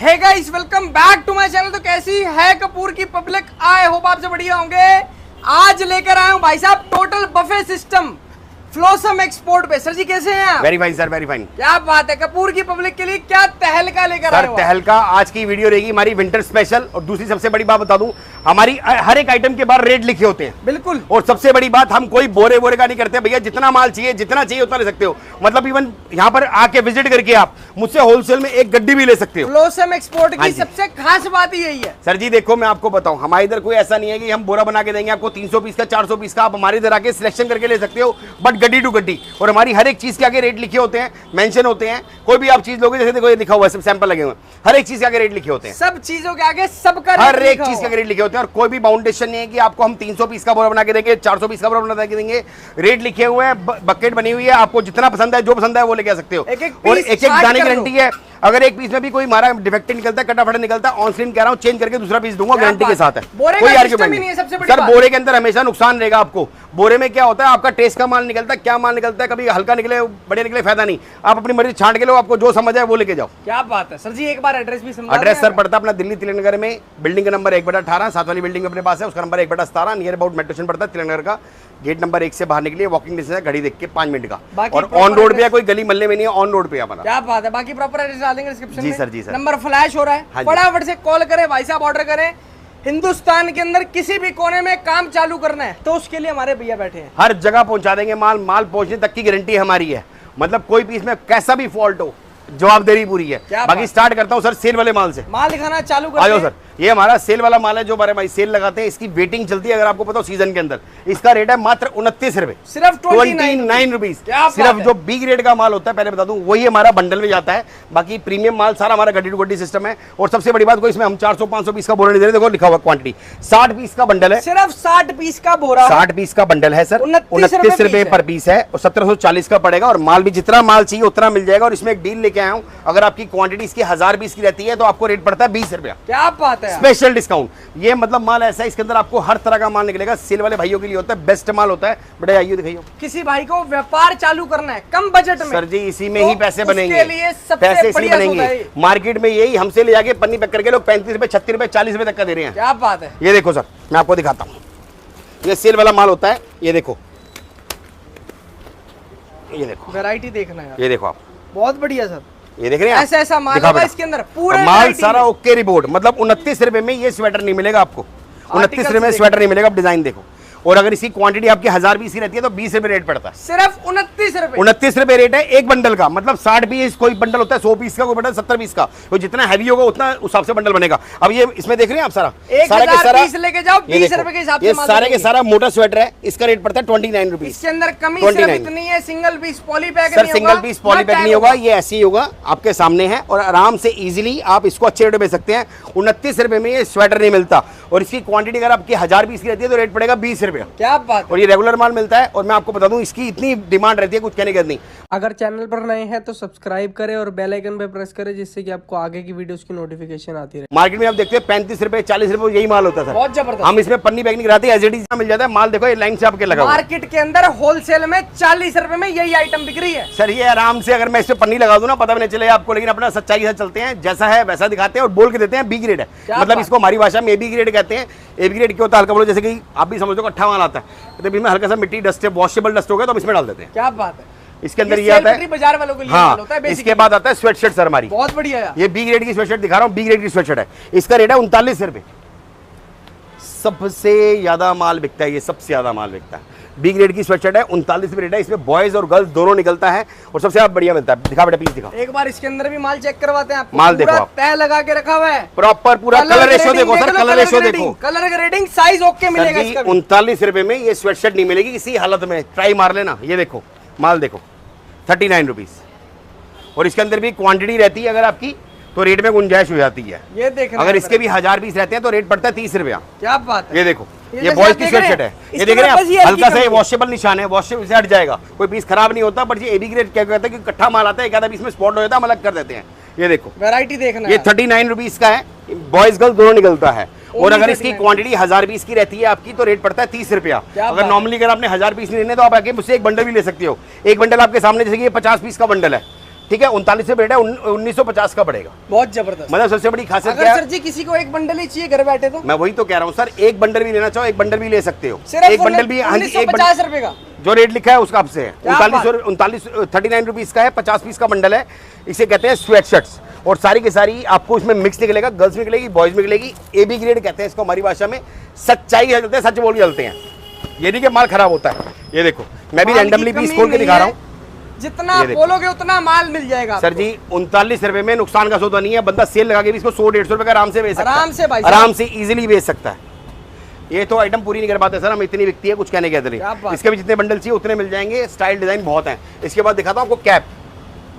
Hey guys, welcome back to my channel. तो कैसी है कपूर की पब्लिक? आए होप आपसे बढ़िया होंगे। आज लेकर आया हूं भाई साहब टोटल बफे सिस्टम फ्लोसम एक्सपोर्ट पे। सर जी कैसे हैं आप? Very fine sir, very fine. क्या बात है, कपूर की पब्लिक के लिए क्या तहलका लेकर आए हो? तहलका आज की वीडियो रहेगी हमारी विंटर स्पेशल। और दूसरी सबसे बड़ी बात बता दूं, हमारी हर एक आइटम के बाद रेट लिखे होते हैं। बिल्कुल। और सबसे बड़ी बात, हम कोई बोरे का नहीं करते भैया। जितना माल चाहिए, जितना चाहिए उतना ले सकते हो। मतलब इवन यहाँ पर आके विजिट करके आप मुझसे होलसेल में एक गड्डी भी ले सकते हो। फ्लोसम एक्सपोर्ट की सबसे खास बात यही है। सर जी देखो, मैं आपको बताऊं, हमारे इधर कोई ऐसा नहीं है कि हम बोरा बना के देंगे आपको 300 पीस का, 400 पीस का। आप हमारे इधर आके सिलेक्शन करके ले सकते हो, बट गड्डी टू गड्डी। और हमारी हर एक चीज के आगे रेट लिखे होते हैं, मेंशन होते हैं। कोई भी आप चीज लोगे, जैसे देखो ये लिखा हुआ है, सब सैंपल लगे हुए हैं, हर एक चीज के आगे रेट लिखे होते हैं। सब चीजों के आगे सबका हर एक चीज के आगे रेट लिखे होते हैं। और कोई भी बाउंडेशन नहीं है कि आपको हम 300 पीस का बोरा बना के देंगे, 400 पीस का बोरा बना के देंगे। रेट लिखे हुए हैं, बकेट बनी हुई है। आपको जितना पसंद है, जो पसंद है वो लेके आ सकते हो। और एक दाने की गारंटी है। अगर एक पीस में भी कोई हमारा डिफेक्ट निकलता है, कटाफट निकलता है, ऑन स्क्रीन कह रहा हूं, चेंज करके दूसरा पीस दूंगा, गारंटी के साथ है। कोई आर्गुमेंट नहीं है। सर बोरे के अंदर हमेशा नुकसान रहेगा आपको। बोरे में क्या होता है, आपका टेस्ट का माल निकलता है, क्या माल निकलता है, कभी हल्का निकले, बड़े निकले, फायदा नहीं। आप अपनी मर्जी छांट के लो, आपको जो समझ आए वो लेके जाओ। क्या बात है सर जी, एक बार एड्रेस भी समझा। एड्रेस सर पड़ता है अपना दिल्ली तिलकनगर में, बिल्डिंग का नंबर 1/18, साथ वाली बिल्डिंग अपने पास है, उसका number 1/17, near about metro station पड़ता है तिलकनगर का। गेट नंबर 1 से बाहर निकलिए, वॉकिंग डिस्टेंस है, घड़ी देख के 5 मिनट का। और ऑन रोड पे है, कोई गली मल्ले में नहीं है, ऑन रोड पे है हमारा। क्या बात है। बाकी प्रॉपर एड्रेस डाल देंगे डिस्क्रिप्शन में। जी सर, जी सर। नंबर फ्लैश हो रहा है, फटाफट से कॉल करें भाई साहब, ऑर्डर करें। हिंदुस्तान के अंदर किसी भी कोने में काम चालू करना है तो उसके लिए हमारे भैया बैठे हैं। हर जगह पहुंचा देंगे माल पहुंचने तक की गारंटी हमारी है। मतलब कोई भी इसमें कैसा भी फॉल्ट हो, जवाबदेही पूरी है। बाकी स्टार्ट करता हूं सर सेल वाले माल से। माल दिखाना चालू करते हैं। सर ये हमारा सेल वाला माल है, जो हमारे भाई सेल लगाते हैं। इसकी वेटिंग चलती है, अगर आपको पता हो, सीजन के अंदर। इसका रेट है मात्र 29 रुपए, सिर्फ 29 रुपीज। सिर्फ जो बी ग्रेड का माल होता है, पहले बता दूं, वही हमारा बंडल में जाता है। बाकी प्रीमियम माल सारा हमारा गड्डी टू गड्डी सिस्टम है। और सबसे बड़ी बात, कोई इसमें हम 400-500 पीस का बोरा नहीं दे रहे। देखो लिखा हुआ क्वांटिटी 60 पीस का बंडल है। सिर्फ 60 पीस का बोरा, 60 पीस का बंडल है सर। 29 रुपए पर पीस है और 1740 का पड़ेगा। और माल भी जितना माल चाहिए उतना मिल जाएगा। और इसमें एक डील लेके आया हूँ, अगर आपकी क्वांटिटी इसकी 1000 पीस की रहती है तो आपको रेट पड़ता है 20 रुपया। क्या बात है, स्पेशल डिस्काउंट। ये मतलब माल ऐसा है, इसके अंदर आपको हर तरह का माल निकलेगा। सेल वाले भाइयों के लिए होता है, बेस्ट माल होता है। बड़े आइए दिखाइए, किसी भाई को व्यापार चालू करना है कम बजट में, सर जी इसी में ही पैसे बनेंगे। पैसे इसी बनेंगे। मार्केट में यही हमसे ले जाके पन्नी पैक करके लोग 35 रुपए, 36 रुपए, 40 रुपए तक का दे रहे हैं। क्या बात है। ये देखो सर, मैं आपको दिखाता हूँ। ये सेल वाला माल होता है। ये देखो, ये देखो, वैरायटी देखना है। ये देखो आप, बहुत बढ़िया सर। ये देख रहे हैं, ऐसा माल होगा इसके अंदर, पूरा माल सारा ओके रिपोर्ट। मतलब 29 रुपए में ये स्वेटर नहीं मिलेगा आपको, 29 रुपए में स्वेटर नहीं मिलेगा। आप डिजाइन देखो। और अगर इसकी क्वांटिटी आपकी 1000 पीस की रहती है तो 20 रुपए रेट पड़ता है। सिर्फ 29 रुपए, 29 रुपए रेट है एक बंडल का। मतलब 60 पीस कोई बंडल होता है, 100 पीस का कोई बंडल, 70 पीस का। तो जितना हैवी होगा उतना उस हिसाब से बंडल बनेगा। अब ये इसमें देख रहे हैं आप, सारा पीस लेके जाओ 20 रुपए के हिसाब से। ये सारे के सारा मोटा स्वेटर है, इसका रेट पड़ता है 29 रुपीज। इसके अंदर कमी सिर्फ इतनी है, single piece poly pack sir, single piece poly pack नहीं होगा, ये ऐसे ही होगा, आपके सामने है। और आराम से इजीली आप इसको अच्छे रेट में बेच सकते हैं। 29 रुपए में ये स्वेटर नहीं मिलता। और इसकी क्वांटिटी अगर आपकी 1000 पीस की रहती है तो रेट पड़ेगा 20 रुपया। क्या बात। और ये रेगुलर माल मिलता है। और मैं आपको बता दूं, इसकी इतनी डिमांड रहती है, कुछ कहने की नहीं। अगर चैनल पर नए हैं तो सब्सक्राइब करें और बेल आइकन पे प्रेस करें, जिससे कि आपको आगे की वीडियोस की नोटिफिकेशन आती रहे। मार्केट में आप देखते हैं 35 रुपए, 40 रुपए यही माल होता है। बहुत जबरदस्त। हम इसमें पन्नी पैक नहीं कराते, एज इट इज मिल जाता है माल। देखो ये लाइन से आपके लगा हुआ है। मार्केट के अंदर होलसेल में 40 रुपए में यही आइटम बिक रही है सर। ये आराम से, अगर मैं इस पे पन्नी लगा दूं ना, पता भी नहीं चले आपको। लेकिन अपना सच्चाई से चलते हैं, जैसा है वैसा दिखाते हैं और बोल के देते हैं बी ग्रेड है। मतलब इसको हमारी भाषा में ए बी ग्रेड कहते हैं। ए बी ग्रेड क्यों होता है, हल्का बोलो, जैसे कि आप भी समझो कट्ठा माल आता है, तो इसमें हल्का सा मिट्टी, डस्ट, वॉशेबल डस्ट हो गया तो हम इसमें डाल देते हैं। क्या बात है। इसके अंदर ये आता है बाजार वालों के लिए होता है। इसके बाद आता है स्वेटशर्ट सर हमारी। बहुत बढ़िया है। ये बी ग्रेड की स्वेटशर्ट दिखा रहा हूँ, बी ग्रेड की स्वेटशर्ट है। इसका रेट है 39 रुपए। सबसे ज्यादा माल बिकता है, ये सबसे ज्यादा माल बिकता है। बी ग्रेड की स्वेटशर्ट है, 39 रुपए रेट है। इसमें बॉयज और गर्ल्स दोनों निकलता है और सबसे ज्यादा बढ़िया मिलता है। दिखा बेटा, प्लीज दिखा। एक बार इसके अंदर भी माल चेक करवाते हैं। माल देखो आप, तय लगा के रखा हुआ है प्रॉपर पूरा। कलर रेशो देखो सर, कलर रेशो देखो, कलर ग्रेडिंग, साइज ओके मिलेगा इसका। 39 रुपए में ये स्वेटशर्ट नहीं मिलेगी किसी हालत में, ट्राई मार लेना। ये देखो माल देखो, 39 रुपीज। और इसके अंदर भी क्वांटिटी रहती है अगर आपकी, तो रेट में गुंजाइश हो जाती है। ये देखना, अगर इसके भी 1000 पीस रहते हैं तो रेट पड़ता है 30 रुपया। क्या बात है। ये देखो, ये बॉयज की स्वेटशर्ट है। ये देख रहे हैं आप, हल्का सा वॉशेबल निशान है, वॉशेबल से हट जाएगा, कोई पीस खराब नहीं होता। बट ये एबी ग्रेड क्या कहता है कि कट्ठा माल आता है, एक आधा पीस में स्पॉट हो जाता है, हम अलग कर देते हैं। ये देखो वैरायटी देखना, ये 39 रुपीज का है, बॉयज गर्ल्स दोनों निकलता है। और अगर इसकी क्वांटिटी 1000 पीस की रहती है आपकी तो रेट पड़ता है 30 रुपया। अगर नॉर्मली अगर आपने 1000 पीस नहीं लेने तो आप आके मुझसे एक बंडल भी ले सकते हो। एक बंडल आपके सामने, जैसे कि ये 50 पीस का बंडल है, ठीक है 39 से रेट है, 1950 का पड़ेगा। बहुत जबरदस्त। मतलब सबसे बड़ी खासियत अगर क्या सर जी किसी को एक बंडल ही चाहिए घर बैठे तो? मैं वही तो कह रहा हूँ सर, एक बंडल भी लेना चाहो एक बंडल भी ले सकते हो, सिर्फ एक बंडल भी। हाँ जी, 1950 रुपए का जो रेट लिखा है उसका आपसे है 39 रुपीज का है, 50 पीस का बंडल है। इसे कहते हैं स्वेट शर्ट्स, और सारी की सारी आपको इसमें मिक्स निकलेगा, गर्ल्स में निकलेगी, बॉयज में निकलेगी। AB ग्रेड कहते हैं इसको हमारी भाषा में। सच्चाई चलते हैं, सच बोल के चलते हैं, ये नहीं कि माल खराब होता है। ये देखो मैं भी रैंडमली पीस खोल के दिखा रहा हूँ, जितना बोलोगे उतना माल मिल जाएगा सर जी। 39 रुपए में नुकसान का सौदा नहीं है, बंदा सेल लगा के भी इसको 100-150 रुपए का आराम से बेच सकता है, आराम से भाई, आराम से इजीली बेच सकता है। ये तो आइटम पूरी नहीं कर पाते सर हम, इतनी बिकती है कुछ कहने के नहीं। इसके भी जितने बंडल चाहिए उतने मिल जाएंगे, स्टाइल डिजाइन बहुत है। इसके बाद दिखाता हूँ आपको कैप,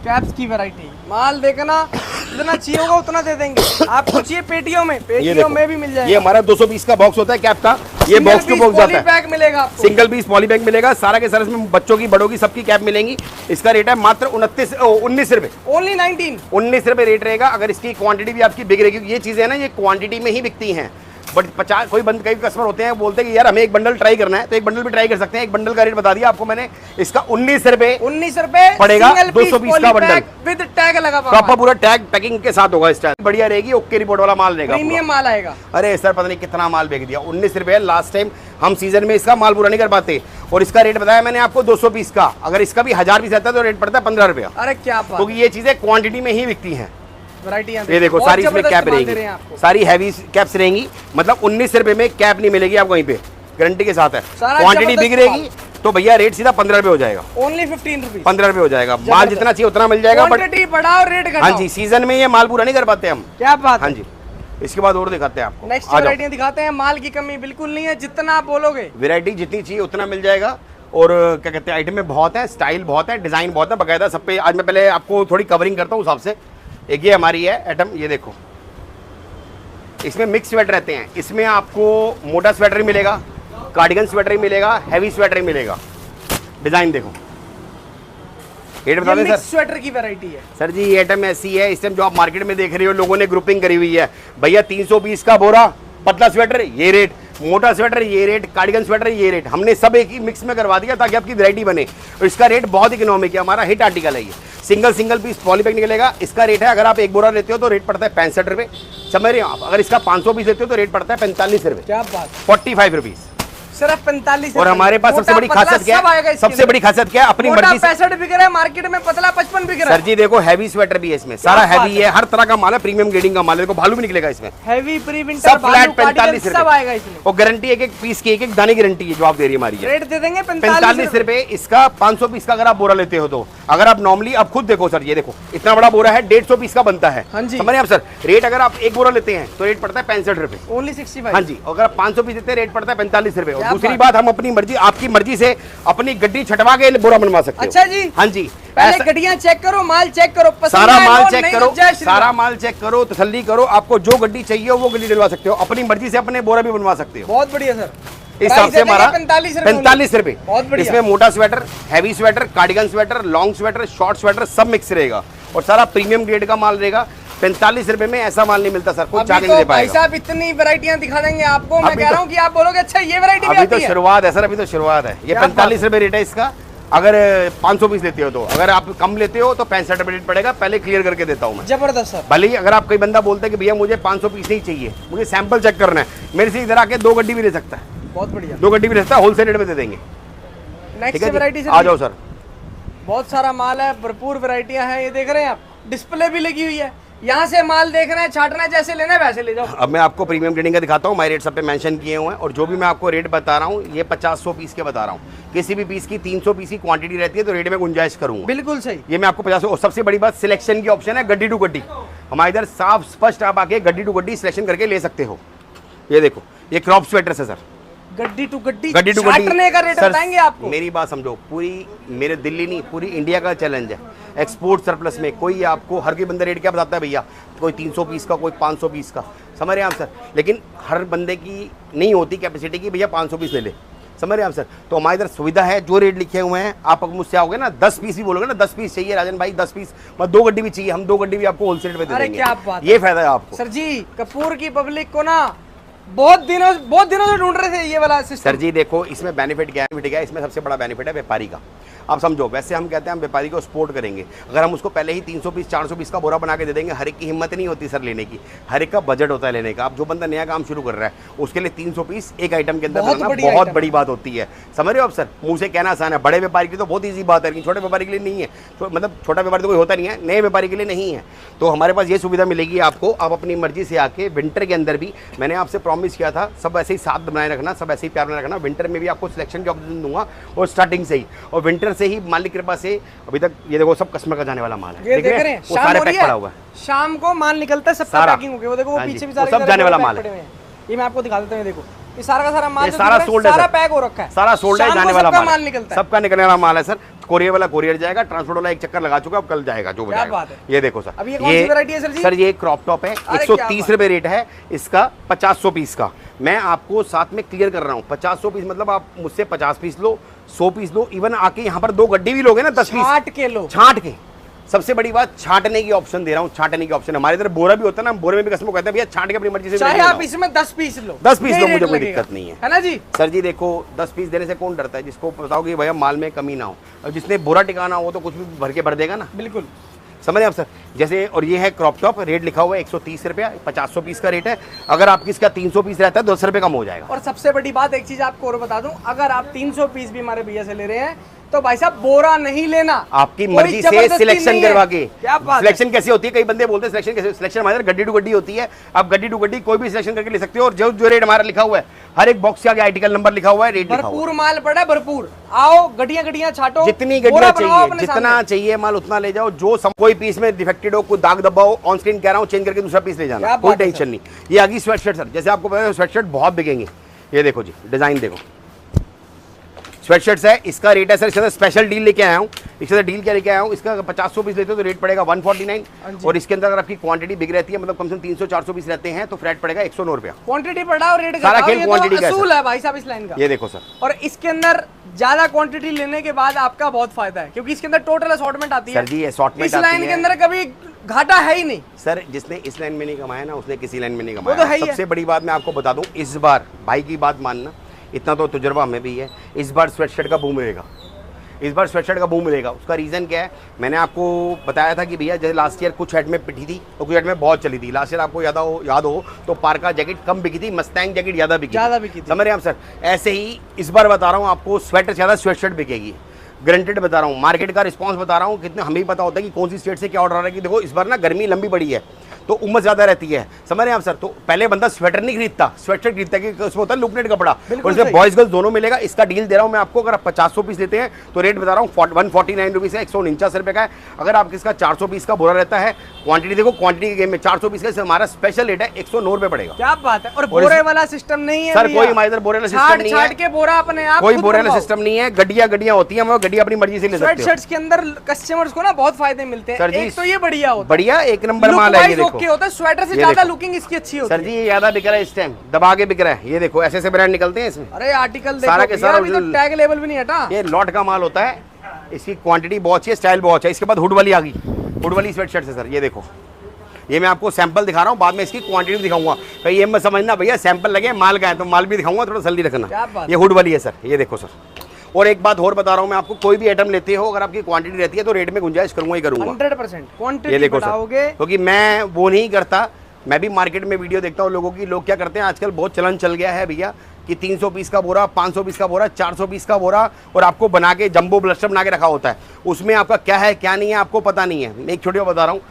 कैप्स की वैरायटी। माल देखना जितना चाहिए होगा उतना दे देंगे आपको। चाहिए पेटियों में, पेटियों में भी मिल जाएगा। ये हमारा 220 का बॉक्स होता है कैप का, ये बॉक्स टू बॉक्स जाता है, बैग मिलेगा आपको, सिंगल पीस पॉली बैग मिलेगा सारा के सारा। इसमें बच्चों की बड़ों की सबकी कैप मिलेंगी। इसका रेट है मात्र 19 रुपए, ओनली 19 रुपए रेट रहेगा। अगर इसकी क्वांटिटी भी आपकी बिक रही है, ये चीजें ना ये क्वांटिटी में ही बिकती हैं। बट 50 कोई कई कस्टमर होते हैं बोलते हैं कि यार हमें एक बंडल ट्राई करना है, तो एक बंडल भी ट्राई कर सकते हैं। एक बंडल का रेट बता दिया आपको मैंने, इसका 19 रुपए पड़ेगा, 220 का बंडल विद टैग लगा, प्रॉपर पूरा टैग पैकिंग के साथ होगा। इस टाइम बढ़िया रहेगी, ओके रिपोर्ट वाला माल रहेगा, प्रीमियम माल आएगा। अरे सर पता नहीं कितना माल बेच दिया, 19 रुपए। लास्ट टाइम हम सीजन में इसका माल पूरा नहीं कर पाते, और इसका रेट बताया मैंने आपको 200 पीस का। अगर इसका भी 1000 पीस रहता है तो रेट पड़ता है 15 रुपया। अरे क्या बात, क्योंकि ये चीजें क्वांटिटी में ही बिकती हैं। वैरायटियां ये देखो सारी इसमें कैप रहेगी, सारी हैवी कैप्स रहेंगी। मतलब 19 रुपए में कैप नहीं मिलेगी आपको वहीं पे, गारंटी के साथ है। क्वांटिटी बिक रहेगी तो भैया रेट सीधा 15 रुपए हो जाएगा, ओनली 15 रुपीज, 15 रुपए हो जाएगा। माल जितना चाहिए उतना मिल जाएगा, क्वांटिटी बढ़ाओ रेट घटाओ। हाँ जी, सीजन में ये माल पूरा नहीं कर पाते हम। क्या बात, हाँ जी। इसके बाद और दिखाते हैं आपको, नेक्स्ट वैरायटियां दिखाते हैं। माल की कमी बिल्कुल नहीं है, जितना आप बोलोगे वैरायटी जितनी चाहिए उतना मिल जाएगा। और क्या कहते हैं आइटम में बहुत है, स्टाइल बहुत है, डिजाइन बहुत है बकायदा सब पे। आज मैं पहले आपको थोड़ी कवरिंग करता हूँ हिसाब से। एक ये हमारी है आइटम, ये देखो इसमें मिक्स स्वेटर रहते हैं। इसमें आपको मोटा स्वेटर मिलेगा, कार्डिगन स्वेटर मिलेगा, हैवी स्वेटर मिलेगा। डिजाइन देखो, रेट बता दें सर। स्वेटर की वैरायटी है सर जी, ये आइटम ऐसी है इस टाइम जो आप मार्केट में देख रहे हो, लोगों ने ग्रुपिंग करी हुई है। भैया 320 का बोरा, पतला स्वेटर ये रेट, मोटा स्वेटर ये रेट, कार्डिगन स्वेटर ये रेट। हमने सब एक ही मिक्स में करवा दिया ताकि आपकी वैरायटी बने। और इसका रेट बहुत इकोनॉमिक है, हमारा हिट आर्टिकल है ये। सिंगल पीस पॉलीबैग निकलेगा। इसका रेट है, अगर आप एक बोरा लेते हो तो रेट पड़ता है 65 रुपए, समझ रहे हो आप। अगर इसका 500 पीस लेते हो तो रेट पड़ता है 45 रुपए। क्या बात, 45 रुपीज, सिर्फ 45। और हमारे पास सबसे बड़ी खासियत क्या है, सबसे बड़ी खासियत क्या है, अपनी मर्जी से 65 बिक रहा है मार्केट में, पतला 55 बिक रहा है। सर जी देखो हैवी स्वेटर भी है इसमें, सारा हैवी है, हर तरह का माल है, प्रीमियम ग्रेडिंग का माल है। देखो भालू भी निकलेगा इसमें, हैवी प्री विंटर सब फ्लैट 45 सब आएगा इसमें। और गारंटी एक पीस की, एक दाने की गारंटी है जो आप दे रही है हमारी। रेट दे देंगे 45 रुपए इसका। 500 पीस का अगर आप बोरा लेते हो तो, अगर आप नॉर्मली अब खुद देखो सर, ये देखो इतना बड़ा बोरा है, 150 पीस का बनता है। हाँ जी, समझ रहे हैं आप सर। रेट अगर आप एक बोरा लेते हैं तो रेट पड़ता है 65 रुपए, ओनली 65। हाँ जी। अगर आप 500 पीस देते हैं रेट पड़ता है 45 रुपए। और दूसरी बात, हम अपनी मर्जी, आपकी मर्जी से अपनी गड्डी छटवा के बोरा बनवा सकते हो। अच्छा जी, हाँ जी। पहले गड्डियां चेक करो, माल चेक करो, सारा माल चेक करो, सारा माल चेक करो, तसल्ली करो। आपको जो गड्डी चाहिए वो गड्डी डलवा सकते हो, अपनी मर्जी से अपने बोरा भी बनवा सकते हो। बहुत बढ़िया सर। इस हिसाब से हमारा 45 रुपए। इसमें मोटा sweater, heavy sweater, cardigan sweater, long sweater, short sweater सब मिक्स रहेगा, और सारा प्रीमियम ग्रेड का माल रहेगा। 45 रुपए में ऐसा माल नहीं मिलता सर, कोई चाक नहीं दे पाएगा। भाई साहब इतनी वैरायटियां दिखा देंगे आपको, मैं कह रहा हूं कि आप बोलोगे अच्छा ये वैरायटी भी अभी आती तो है। शुरुआत है सर, अभी तो शुरुआत है। ये 45 रुपए रेट है इसका, अगर 500 पीस लेते हो तो। अगर आप कम लेते हो तो 65 रुपए रेट पड़ेगा। पहले क्लियर करके देता हूँ मैं। जबरदस्त सर। भले ही अगर आप कोई बंदा बोलता है कि भैया मुझे 500 पीस नहीं चाहिए, मुझे सैंपल चेक करना है, मेरे से इधर आके 2 गड्डी भी ले सकता है। बहुत बढ़िया, 2 गड्डी भी ले सकता है, होलसेल रेट में दे देंगे। नेक्स्ट वैरायटी आ जाओ सर। बहुत सारा माल है, भरपूर वैरायटियां हैं। ये देख रहे हैं आप, डिस्प्ले भी लगी हुई है, यहाँ से माल देखना है, छाटना है, जैसे लेना है वैसे ले जाओ। अब मैं आपको प्रीमियम ग्रेडिंग का दिखाता हूँ, माय रेट सब पे मेंशन किए हुए हैं। और जो भी मैं आपको रेट बता रहा हूँ ये 50-100 पीस के बता रहा हूँ। किसी भी पीस की 300 पीस की क्वांटिटी रहती है तो रेट में गुंजाइश करूंगा। बिल्कुल सही। ये मैं आपको 50। और सबसे बड़ी बात, सिलेक्शन की ऑप्शन है, गड्डी टू गड्डी। हमारे इधर साफ स्पष्ट आप आके गड्डी टू गड्डी सिलेक्शन करके ले सकते हो। ये देखो, ये क्रॉप स्वेटर है सर, गड्डी टू गड्डी का रेट बताएंगे आपको। मेरी बात समझो, पूरी मेरे दिल्ली नहीं पूरी इंडिया का चैलेंज है। एक्सपोर्ट सरप्लस में कोई आपको, हर कोई बंदा रेट क्या बताता है भैया, कोई 300 पीस का, कोई 500 पीस का, समझ रहे हैं आप सर। लेकिन हर बंदे की नहीं होती कैपेसिटी की भैया 500 पीस ले ले, समझ रहे हैं आप सर। तो हमारे इधर सुविधा है, जो रेट लिखे हुए हैं। आप अगर मुझसे आओगे ना, 10 पीस भी बोलोगे ना, 10 पीस चाहिए राजन भाई, 10 पीस, मतलब 2 गड्डी भी चाहिए, हम 2 गड्डी भी आपको होलसेल में दे देंगे। क्या बात, ये फायदा है आपको सर जी। कपूर की पब्लिक को ना बहुत दिनों से ढूंढ रहे थे ये वाला सिस्टम। सर जी देखो, इसमें बेनिफिट क्या है, इसमें सबसे बड़ा बेनिफिट है व्यापारी का। आप समझो। वैसे हम कहते हैं हम व्यापारी को सपोर्ट करेंगे, अगर हम उसको पहले ही 300 पीस 400 पीस का बोरा बना के दे देंगे, हर एक की हिम्मत नहीं होती सर लेने की, हर एक का बजट होता है लेने का। अब जो बंदा नया काम शुरू कर रहा है उसके लिए 300 पीस एक आइटम के अंदर बनाना बहुत बड़ी बात होती है, समझ रहे हो आप सर। मुंह से कहना आसान है, बड़े व्यापारी के लिए तो बहुत ईजी बात है, लेकिन छोटे व्यापारी के लिए नहीं है। मतलब छोटा व्यापारी तो कोई होता नहीं है, नए व्यापारी के लिए नहीं है। तो हमारे पास ये सुविधा मिलेगी आपको, आप अपनी मर्जी से आके विंटर के अंदर भी, मैंने आपसे प्रॉमिस किया था सब ऐसे ही साथ बनाए रखना, सब ऐसे ही प्यार बनाए रखना। विंटर में भी आपको सिलेक्शन के ऑप्शन दूंगा और स्टार्टिंग से ही, और विंटर से ही मालिक कृपा से अभी तक ये देखो सब कस्टमर का जाने वाला माल है, देख रहे हैं, वो सारे पैक पड़ा हुआ है, शाम को माल निकलता है, सब पैकिंग हो गया, वो देखो वो पीछे भी सारे सब जाने वाला माल है। ये मैं आपको दिखा देता हूं, देखो ये सारा का सारा माल, सारा सोल्ड है, सारा पैक हो रखा है, सारा सोल्ड है, जाने वाला माल निकलता है, सबका निकलने वाला माल है सर। कोरियर वाला कोरियर जाएगा, ट्रांसपोर्ट वाला एक चक्कर लगा चुका, अब कल जाएगा जो जाएगा। ये देखो सर, अब ये कौन सी वैरायटी है सर जी? सर ये क्रॉप टॉप है, 130 रुपए रेट है इसका 50 पीस का। मैं आपको साथ में क्लियर कर रहा हूँ, 50 पीस मतलब आप मुझसे 50 पीस लो, 100 पीस लो, इवन आके यहाँ पर 2 गड्डी भी लोगे ना 10 पीस छांट के लो, छांट के। सबसे बड़ी बात छांटने की ऑप्शन दे रहा हूँ, छांटने की ऑप्शन। हमारे इधर बोरा भी होता है ना, बोरे में भी कस्टमर कहते हैं भैया छांट के अपनी मर्जी से, चाहे आप इसमें 10 पीस लो, 10 पीस लो, मुझे कोई दिक्कत नहीं है ना जी। सर जी देखो 10 पीस देने से कौन डरता है, जिसको बताओ कि भैया माल में कमी ना हो, और जिसने बोरा टिकाना हो तो कुछ भी भर के भर देगा ना, बिल्कुल समझे आप सर। जैसे और ये है क्रॉप टॉप, रेट लिखा हुआ है 130 रुपया, 50 पीस का रेट है। अगर आपकी इसका 300 पीस रहता है 10 रुपये कम हो जाएगा। और सबसे बड़ी बात एक चीज आपको और बता दूं, अगर आप 300 पीस भी हमारे भैया से ले रहे हैं तो भाई साहब बोरा नहीं लेना, आपकी मर्जी से सिलेक्शन करवा के। सिलेक्शन कैसे होती है, कई बंदे बोलते हैं सिलेक्शन कैसे, सिलेक्शन हमारे गड्डी टू गड्डी होती है, आप गड्डी टू गड्डी कोई भी सिलेक्शन करके ले सकते हो। और जो रेट हमारा लिखा हुआ है, हर एक बॉक्स के आगे आर्टिकल नंबर लिखा हुआ है, रेट लिखा हुआ है, भरपूर माल पड़ा है, भरपूर। आओ गड्डियां छाटो, जितनी गड्डियां चाहिए, जितना चाहिए माल उतना ले जाओ। जो कोई पीस में डिफेक्टेड हो, कोई दाग दबा हो, ऑन स्क्रीन कह रहा हूँ चेंज करके दूसरा पीस ले जाना, कोई टेंशन नहीं। ये आगे स्वेटशर्ट सर, जैसे आपको पता है स्वेटशर्ट बहुत बिकेंगे, ये देखो जी डिजाइन देखो, स्वेटशर्ट्स है, इसका रेट है सर, इसका स्पेशल डील लेके आया हूँ। इसका डील क्या लेके आया हूँ, इसका 50 पीस लेते हो तो रेट पड़ेगा 149, और इसके अंदर अगर आपकी क्वांटिटी बिक रहती है, मतलब कम से कम 300-400 पीस रहते हैं तो फ्लैट पड़ेगा 109 रुपया। क्वांटिटी बढ़ा और रेट सारा खेल क्वांटिटी का है भाई साहब इस लाइन का। ये देखो सर, और इसके अंदर ज्यादा क्वांटिटी लेने के बाद आपका बहुत फायदा है, क्योंकि इसके अंदर टोटल असॉर्टमेंट आती है। सर जी असॉर्टमेंट इस लाइन के अंदर कभी घाटा है ही नहीं सर, जिसने इस लाइन में नहीं कमाया ना उसने किसी लाइन में नहीं कमाया। सबसे बड़ी बात मैं आपको बता दूं, इस बार भाई की बात मानना, इतना तो तजुर्बा हमें भी है, इस बार स्वेटशर्ट का बूम मिलेगा, इस बार स्वेटशर्ट का बूम मिलेगा। उसका रीज़न क्या है, मैंने आपको बताया था कि भैया जैसे लास्ट ईयर कुछ हेड में पिटी थी और कुछ हेड में बहुत चली थी। लास्ट ईयर आपको याद हो तो पार्का जैकेट कम बिकी थी, मस्टैंग जैकेट ज़्यादा बिकी थी, समझ रहे हैं आप सर। ऐसे ही इस बार बता रहा हूँ आपको, स्वेटर ज़्यादा स्वेटशर्ट बिकेगी, गारंटेड बता रहा हूँ। मार्केट का रिस्पांस बता रहा हूँ, कितने हमें पता होता है कि कौन सी स्टेट से क्या ऑर्डर आ रहा है। कि देखो इस बार ना गर्मी लंबी बड़ी है तो उम्मस ज्यादा रहती है, समझ रहे हैं आप सर। तो पहले बंदा स्वेटर नहीं खरीदता, स्वेटशर्ट खरीदता है कि उसमें होता है लुकनेट कपड़ा, और इसमें बॉयज गर्ल्स दोनों मिलेगा। इसका डील दे रहा हूं मैं आपको, अगर आप 50 पीस लेते हैं तो रेट बता रहा हूँ 149 रुपीज़ है, 149 रुपये का है। अगर आप इसका 400 पीस का बोरा रहता है, क्वांटिटी देखो, क्वांटिटी के गेम में 400 पीस का हमारा स्पेशल रेट है 109 रुपये पड़ेगा। क्या बात है। और बोरे वाला सिस्टम नहीं है सर, कोई हमारे इधर बोरे वाला सिस्टम नहीं है, के बोरा अपने आप कोई बोरे वाला सिस्टम नहीं है। गड्डियां होती है, गड्डियां अपनी मर्जी से ले सकते हो। के अंदर कस्टमर्स को ना बहुत फायदे मिलते हैं सर जी। एक तो ये बढ़िया होता है, बढ़िया एक नंबर माल है, ये देखो होता है, स्वेटर से ज्यादा लुकिंग इसकी अच्छी होती है सर जी। ये ज्यादा बिक रहा है इस टाइम, दबा के बिक रहा है, ये देखो ऐसे ब्रांड निकलते हैं इसमें। अरे आर्टिकल देखो, सारा के सारा अभी तो टैग लेवल भी नहीं हटा, ये लॉट का माल होता है। इसकी क्वांटिटी बहुत अच्छी है, स्टाइल बहुत अच्छा है। इसके बाद हुड वाली आ गई, हुड वाली स्वेटशर्ट है सर, ये देखो। ये मैं आपको सैंपल दिखा रहा हूँ, बाद में इसकी क्वांटिटी दिखाऊंगा। कहीं ये मत समझना भैया सैंपल लगे माल का है, तो माल भी दिखाऊंगा, थोड़ा जल्दी रखना। ये हुड वाली है सर, ये देखो सर। और एक बात और बता रहा हूँ मैं आपको, कोई भी आइटम लेते हो अगर आपकी क्वांटिटी रहती है तो रेट में गुंजाइश करूंगा ही करूंगा 100%। क्वांटिटी ये देखो सर, क्योंकि मैं वो नहीं करता। मैं भी मार्केट में वीडियो देखता हूँ लोगों की, लोग क्या करते हैं आजकल, बहुत चलन चल गया है भैया कि 300 पीस का बोरा, 500 पीस का बोरा, 400 पीस का बोरा, और आपको बना के जंबो ब्लस्टर बना के रखा होता है। उसमें आपका क्या है क्या नहीं है आपको पता नहीं है। मैं एक छोटी बात बता रहा हूँ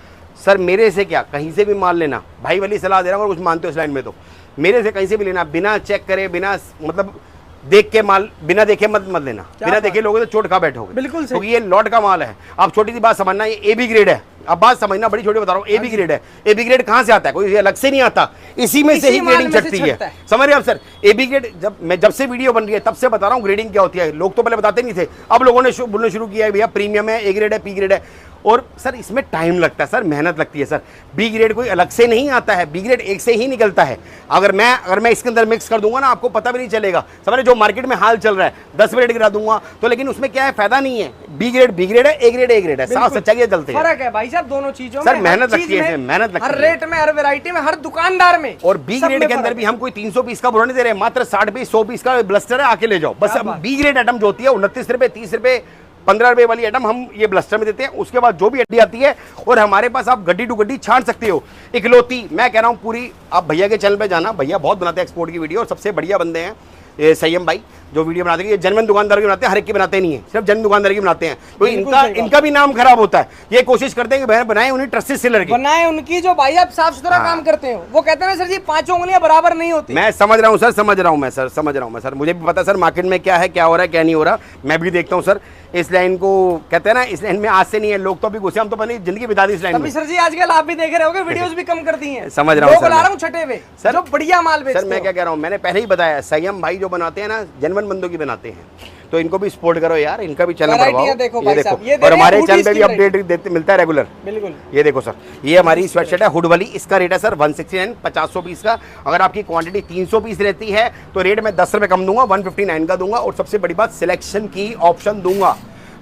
सर, मेरे से क्या कहीं से भी माल लेना, भाई वाली सलाह दे रहा हूँ, अगर कुछ मानते हो इस लाइन में तो मेरे से कहीं से भी लेना, बिना चेक करे, बिना मतलब देख के माल, बिना देखे मत लेना। बिना देखे लोगे तो चोट खा बैठोगे, बिल्कुल क्योंकि ये लॉट का माल है। आप छोटी सी बात समझना, ये ए बी ग्रेड है। अब बात समझना, बड़ी छोटी बता रहा हूँ, ए बी ग्रेड है। ए बी ग्रेड कहाँ से आता है, कोई अलग से नहीं आता, इसी में से ही ग्रेडिंग चढ़ती है, समझ रहे हैं आप सर। ए बी ग्रेड जब से वीडियो बन रही है तब से बता रहा हूँ ग्रेडिंग क्या होती है। लोग तो पहले बताते नहीं थे, अब लोगों ने बोलना शुरू किया है भैया प्रीमियम है, ए ग्रेड है, पी ग्रेड है। और सर इसमें टाइम लगता है सर, मेहनत लगती है सर। बी ग्रेड कोई अलग से नहीं आता है, बी ग्रेड एक से ही निकलता है। अगर मैं इसके अंदर मिक्स कर दूंगा ना, आपको पता भी नहीं चलेगा। समझ, जो मार्केट में हाल चल रहा है 10 ग्रेड गिरा दूंगा तो, लेकिन उसमें क्या है, फायदा नहीं है। बी ग्रेड है, ए ग्रेड है, साफ सच्चाई चलते हैं। फर्क है भाई साहब दोनों चीजों में, मेहनत लगती है, मेहनत लगती है, हर रेट में, हर वैरायटी में, हर दुकानदार में। और बी ग्रेड के अंदर भी हम कोई 300 पीस का बोरा नहीं दे रहे, मात्र 60 पीस 100 पीस का ब्लस्टर है, आके ले जाओ बस। बी ग्रेड आइटम जो होती है 29 रुपए, 30 रुपए, 15 रुपए वाली आइटम हम ये ब्लस्टर में देते हैं। उसके बाद जो भी हड्डी आती है, और हमारे पास आप गड्डी टू गड्डी छांट सकते हो। इकलौती मैं कह रहा हूँ पूरी, आप भैया के चैनल पे जाना, भैया बहुत बनाते हैं एक्सपोर्ट की वीडियो, और सबसे बढ़िया बंदे हैं ये संयम भाई जो वीडियो बनाते हैं। ये जनवन दुकानदार की बनाते हैं, हर एक की बनाते नहीं है, सिर्फ जन दुकानदार की बनाते हैं। तो इनका भी नाम खराब होता है। ये कोशिश करते हैं कि बनाए उन्हें ट्रस्टेड सेलर की, बनाए उनकी जो भाई आप साफ सुथरा काम करते हो। वो कहते हैं सर जी 5 उंगलियां बराबर नहीं होती। मैं समझ रहा हूँ सर, समझ रहा हूँ मैं सर, समझ रहा हूँ मैं सर। मुझे भी पता सर मार्केट में क्या है, क्या हो रहा है, क्या नहीं हो रहा, मैं भी देखता हूँ सर। इस लाइन को कहते हैं ना, इस लाइन में आज से नहीं है, लोग तो अभी घुसे, हम तो अपनी जिंदगी बिता दी इस लाइन में। सर जी आजकल आप भी देख रहे होगे, वीडियोस भी कम कर दी हैं। समझ रहा हूँ ला रहा हूँ छठे पे सर, जो बढ़िया माल बेचते सर। मैं क्या कह रहा हूँ, मैंने पहले ही बताया, संयम भाई जो बनाते हैं ना, जनवन बंदों की बनाते हैं, तो इनको भी सपोर्ट करो यार, इनका भी चैनल बढ़ाओ। ये देखो और हमारे चैनल पे भी अपडेट मिलता है रेगुलर। बिल्कुल। ये देखो सर, ये हमारी स्वेटशर्ट है हुड वाली, इसका रेट है सर 169, 500 पीस का। अगर आपकी क्वांटिटी 300 पीस रहती है तो रेट में 10 रुपए कम दूंगा, 159 का दूंगा। और सबसे बड़ी बात, सिलेक्शन की ऑप्शन दूंगा।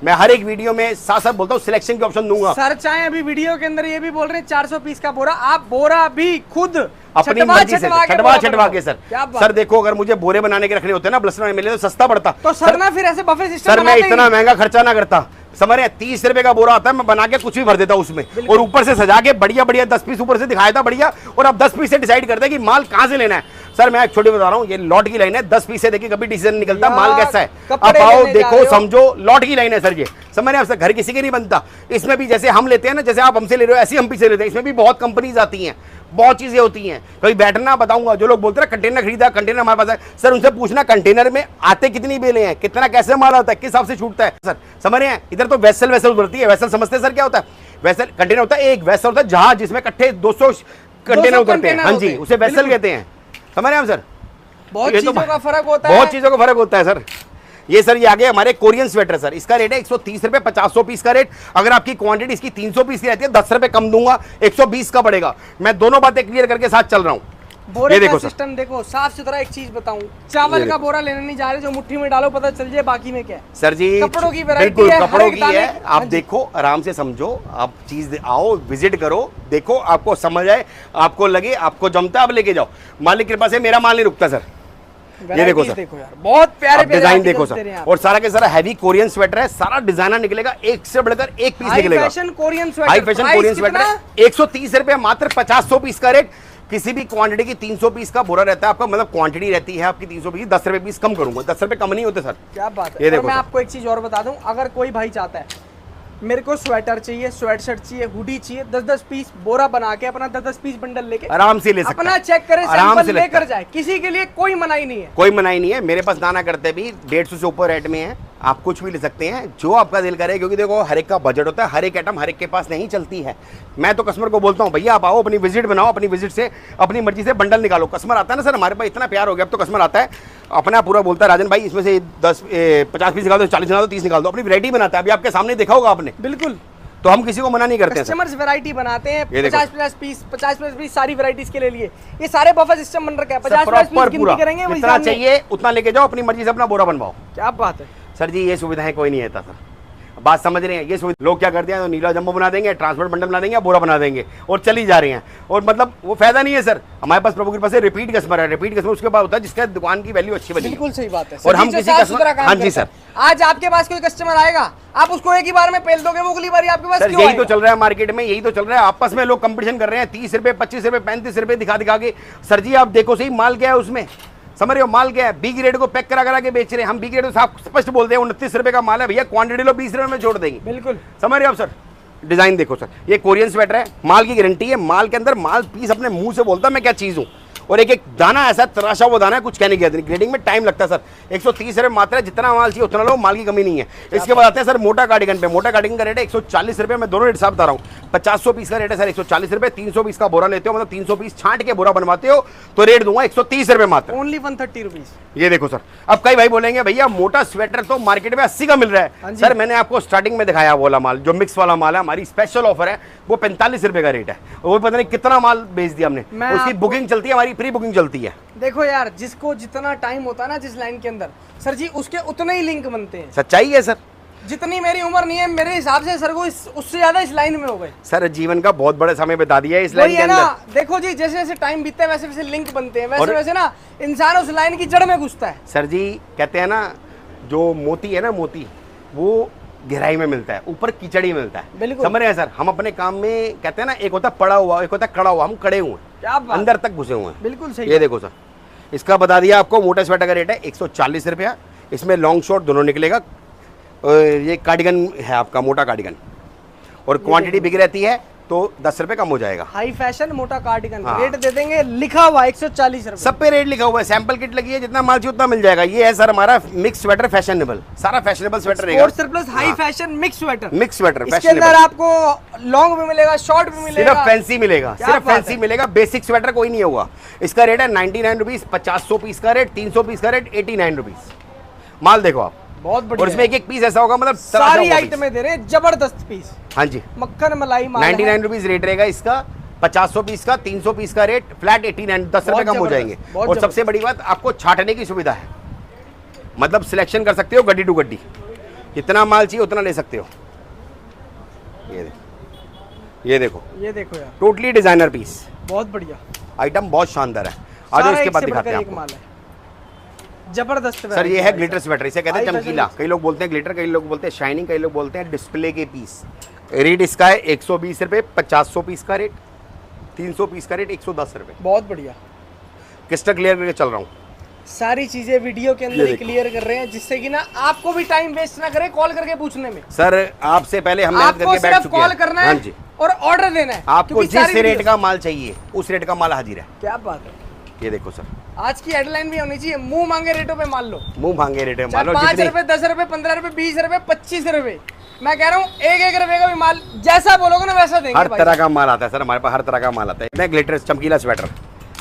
मैं हर एक वीडियो में साथ साथ बोलता हूँ सिलेक्शन की ऑप्शन दूंगा सर। चाहे अभी वीडियो के अंदर ये भी बोल रहे हैं 400 पीस का बोरा, आप बोरा भी खुद अपनी मर्जी से छटवा के सर देखो, अगर मुझे बोरे बनाने के रखने होते ना ब्लस्टर में मिले तो सस्ता पड़ता। तो सर ना फिर ऐसे बफे सिस्टम सर मैं इतना महंगा खर्चा ना करता। समझ रहे हैं, 30 रुपए का बोरा आता है, मैं बना के कुछ भी भर देता उसमें, और ऊपर से सजा के बढ़िया बढ़िया 10 पीस ऊपर से दिखाया था बढ़िया, और अब 10 पीस से डिसाइड करते हैं कि माल कहां से लेना है। सर मैं एक छोटी बता रहा हूँ, ये लॉट की लाइन है, 10 पीस से देखिए कभी डिसीजन निकलता माल कैसा है। अब आओ देखो समझो, लॉट की लाइन है सर ये, समझ रहे हैं। घर किसी के नहीं बनता। इसमें भी जैसे हम लेते हैं ना, जैसे आप हमसे ले रहे हो, ऐसे हम पीछे लेते हैं। इसमें भी बहुत कंपनीज आती हैं, बहुत चीजें होती हैं। कभी बैठना बताऊंगा, जो लोग बोलते हैं कंटेनर खरीदा, कंटेनर हमारे पास है, सर उनसे पूछना कंटेनर में आते कितनी बेले हैं, कितना कैसे माल आता है, किस हिसाब से छूटता है सर। समझ रहे हैं, इधर तो वेसल उभरती है। वेसल समझते हैं सर क्या होता है? वेसल कंटेनर होता है, एक वेसल होता है जहाज जिसमें इकट्ठे 200 कंटेनर उतरते हैं। हाँ जी, उसे वेसल कहते हैं। समझ रहे हैं हम सर, बहुत चीजों का फर्क होता है, बहुत चीजों का फर्क होता है सर। ये सर ये आगे हमारे कोरियन स्वेटर सर, इसका रेट है 130 रुपए, 500 पीस का रेट। अगर आपकी क्वांटिटी इसकी 300 पीस की रहती है, 10 रुपए कम दूंगा, 120 का पड़ेगा। मैं दोनों बातें क्लियर करके साथ चल रहा हूँ। बोरे का सिस्टम देखो, साफ सुथरा। एक चीज बताऊं, चावल का बोरा लेने नहीं जा रहे, जो मुट्ठी में डालो पता चल जाए बाकी में क्या है। सर जी कपड़ों की वैरायटी है, कपड़ों की है। आप देखो, आराम से समझो, आप चीज आओ, विजिट करो, देखो, आपको समझ आए, आपको लगे, आपको जमता, आप लेके जाओ। मालिक की कृपा से मेरा माल नहीं रुकता सर। ये देखो सर, देखो यार, बहुत प्यारे डिजाइन देखो सर, और सारा के सारा हैवी कोरियन स्वेटर है, सारा डिजाइनर निकलेगा, एक से बढ़कर एक पीस निकलेगा। High fashion Korean sweater, high fashion Korean sweater 130 रुपए मात्र, 500 पीस का रेट। किसी भी क्वांटिटी की 300 पीस का बोरा रहता है आपका, मतलब क्वांटिटी रहती है आपकी 300 पीस, 10 रुपए पीस कम करूंगा, 10 रुपए कम नहीं होते सर। क्या बात है। ये देखो, मैं आपको एक चीज और बता दूं, अगर कोई भाई चाहता है मेरे को स्वेटर चाहिए, स्वेट शर्ट चाहिए, हुडी चाहिए, 10-10 पीस बोरा बना के अपना 10-10 पीस बंडल लेके आराम से ले सकता है, अपना चेक करे, सैंपल लेकर जाए, किसी के लिए कोई मनाही नहीं है, कोई मनाही नहीं है। मेरे पास दाना करते भी 150 से ऊपर रेट में है, आप कुछ भी ले सकते हैं जो आपका दिल करे, क्योंकि देखो हर एक का बजट होता है, हर एक आइटम हर एक के पास नहीं चलती है। मैं तो कस्टमर को बोलता हूँ भैया आप आओ, अपनी विजिट बनाओ, अपनी विजिट से अपनी मर्जी से बंडल निकालो। कस्टमर आता है ना सर, हमारे पास इतना प्यार हो गया, अब तो कस्टमर आता है अपना पूरा बोलता है राजन भाई इसमें से 50 पीस निकाल दो, 40 निकाल दो, 30 निकाल दो, अपनी वैरायटी बनाता है। अभी आपके सामने देखा होगा आपने। बिल्कुल, तो हम किसी को मना नहीं करते, कस्टमर्स वैरायटी बनाते हैं। 50 पीस सारी वैरायटीज के ले लिए ये सारे बफर सिस्टम बन रखा है। 50 पीस गिनती करेंगे, जितना चाहिए उतना लेके जाओ, अपनी मर्जी से अपना बोरा बनवाओ। क्या बात है सर जी, ये सुविधाएं कोई नहीं आता सर, बात समझ रहे हैं। ये सुविधा लोग क्या करते हैं, तो नीला जम्बो बना देंगे, ट्रांसपोर्ट बंडल बना देंगे, बोरा बना देंगे और चली जा रही हैं, और मतलब वो फायदा नहीं है सर। हमारे पास प्रभु के पास रिपीट कस्टमर है, रिपीट कस्टमर उसके बाद होता है जिसका दुकान की वैल्यू अच्छी बनी। बिल्कुल सही बात है। और हम किसी कस्टमर, हाँ जी सर, आज आपके पास कोई कस्टमर आएगा, आप उसको एक ही बार में पेल दोगे, वो अगली बार आपके पास क्यों? यही तो चल रहा है मार्केट में, यही तो चल रहा है। आपस में लोग कंपटीशन कर रहे हैं, 30 रुपए, 25 रुपए, 35 रुपए दिखा दिखा के। सर जी आप देखो सही माल क्या है उसमें, समझ रहे हो माल क्या है। बी ग्रेड को पैक करा के बेच रहे हैं हम, बी ग्रेड तो साफ स्पष्ट बोलते हैं 29 रुपए का माल है भैया, क्वांटिटी लो 20 रुपए में छोड़ देंगे। बिल्कुल समझ रहे हो आप सर। डिजाइन देखो सर, ये कोरियन स्वेटर है, माल की गारंटी है, माल के अंदर माल पीस अपने मुंह से बोलता है मैं क्या चीज हूँ, और एक एक दाना ऐसा तराशा हुआ दाना है, कुछ कहने की ग्रेडिंग में टाइम लगता है सर। 130 रुपए मात्रा, जितना माल चाहिए उतना लो, माल की कमी नहीं है। इसके बाद आते हैं सर मोटा कार्डिगन पे। मोटा कार्डिगन का रेट है 140 रुपए, मैं दोनों रेट साफ बता रहा हूँ। 500 पीस का रेट है सर 140 रुपए, 300 पीस का बोरा लेते हो, मतलब 300 पीस छांट के बोरा बनवाते हो तो रेट दूंगा 130 रुपए मात्र, ओनली 130 रुपीज। ये देखो सर। अब कई भाई बोलेंगे भैया मोटा स्वेटर तो मार्केट में 80 का मिल रहा है। सर मैंने आपको स्टार्टिंग में दिखाया वाला माल, जो मिक्स वाला माल है, हमारी स्पेशल ऑफर है, वो 45 रुपए का रेट है। वो पता नहीं कितना माल बेच दिया हमने, उसकी बुकिंग चलती है, हमारी प्री बुकिंग चलती है। देखो यार, जिसको जितना टाइम होता है ना जिस लाइन के अंदर, सर जी उसके उतने ही लिंक बनते हैं। सच्चाई है सर। जितनी मेरी उम्र नहीं है, मेरे हिसाब से सर को उससे ज्यादा इस लाइन में हो गए। सर जीवन का बहुत बड़ा समय बता दिया है इस लाइन के अंदर। देखो जी, जैसे जैसे टाइम बीतता है वैसे वैसे लिंक बनते हैं, वैसे वैसे ना इंसान उस लाइन की जड़ में घुसता है। सर जी कहते हैं ना, जो मोती है ना, मोती वो गहराई में मिलता है, ऊपर कीचड़ी मिलता है। बिल्कुल समझ रहे हैं सर, हम अपने काम में कहते हैं ना, एक होता पड़ा हुआ, एक होता खड़ा हुआ, हम खड़े हुए हैं, अंदर तक घुसे हुए हैं। बिल्कुल सही। ये देखो सर, इसका बता दिया आपको, मोटा स्वेटर का रेट है 140 रुपया। इसमें लॉन्ग शॉर्ट दोनों निकलेगा। ये कार्डिगन है आपका, मोटा कार्डिगन, और क्वांटिटी बिक रहती है तो 10 रुपए कम हो जाएगा। हाई फैशन मोटा कार्डिगन, हाँ। रेट दे देंगे लिखा हुआ 140 रुपए। सब पे रेट लिखा हुआ है, सैंपल किट लगी है, जितना माल चाहिए उतना मिल जाएगा। ये है सर हमारा मिक्स स्वेटर फैशनेबल, सारा फैशनेबल स्वेटर रहेगा। Sports surplus high fashion mix sweater, mix sweater इसके अंदर आपको लॉन्ग भी मिलेगा, शॉर्ट भी मिलेगा, सिर्फ फैंसी मिलेगा, सिर्फ फैंसी मिलेगा। बेसिक स्वेटर कोई नहीं होगा। इसका रेट है 99 रुपीज, 50 पीस का रेट, 300 पीस का रेट, 89 रुपीज। माल देखो आप, बहुत बढ़िया। और इसमें एक एक पीस ऐसा होगा, मतलब सारी आइटमें दे रहे हैं, जबरदस्त पीस। हाँ जी, मक्खन मलाई माल 99 रुपीज रेट रहेगा इसका, 50 पीस का, 300 पीस का रेट, फ्लैट 89, 10 रुपए कम हो जाएंगे। और सबसे बड़ी बात, आपको छाटने की सुविधा है, मतलब सिलेक्शन कर सकते हो गड्डी टू गड्डी, जितना माल चाहिए उतना ले सकते हो। ये देखो, ये देखो, ये देखो यार, टोटली डिजाइनर पीस, बहुत बढ़िया आइटम, बहुत शानदार है। आज इसके बाद दिखाते हैं आपको। माल है जबरदस्त सर, ये है ग्लिटर स्वेटर, इसे कहते हैं चमकीला। कई लोग बोलते हैं ग्लिटर, कई लोग बोलते हैं शाइनिंग, कई लोग बोलते हैं डिस्प्ले के पीस। रेट इसका है 120 रुपए, 50 पीस का रेट, 300 पीस का रेट 110 रुपए। बहुत बढ़िया, क्रिस्टल क्लियर करके चल रहा हूँ। सारी चीजें वीडियो के अंदर क्लियर कर रहे हैं, जिससे कि ना आपको भी टाइम वेस्ट ना करे कॉल करके पूछने में। सर, आपसे पहले हम आपको सिर्फ कॉल करना है और ऑर्डर देना है। आपको जिस रेट का माल चाहिए उस रेट का माल हाजिर है। क्या बात है। ये देखो सर, आज की हेडलाइन भी होनी चाहिए, मुंह मांगे रेटों पे मान लो। मुंह मांगे रेट में मान लो, 5 रुपए, 10 रुपए, 15 रुपए, 20 रुपए, 25 रुपए, मैं कह रहा हूँ 1-1 रुपए का भी माल जैसा बोलोगे ना वैसा देंगे। हर तरह का माल आता है सर हमारे पास, हर तरह का माल आता है। इतना ग्लिटर चमकीला स्वेटर,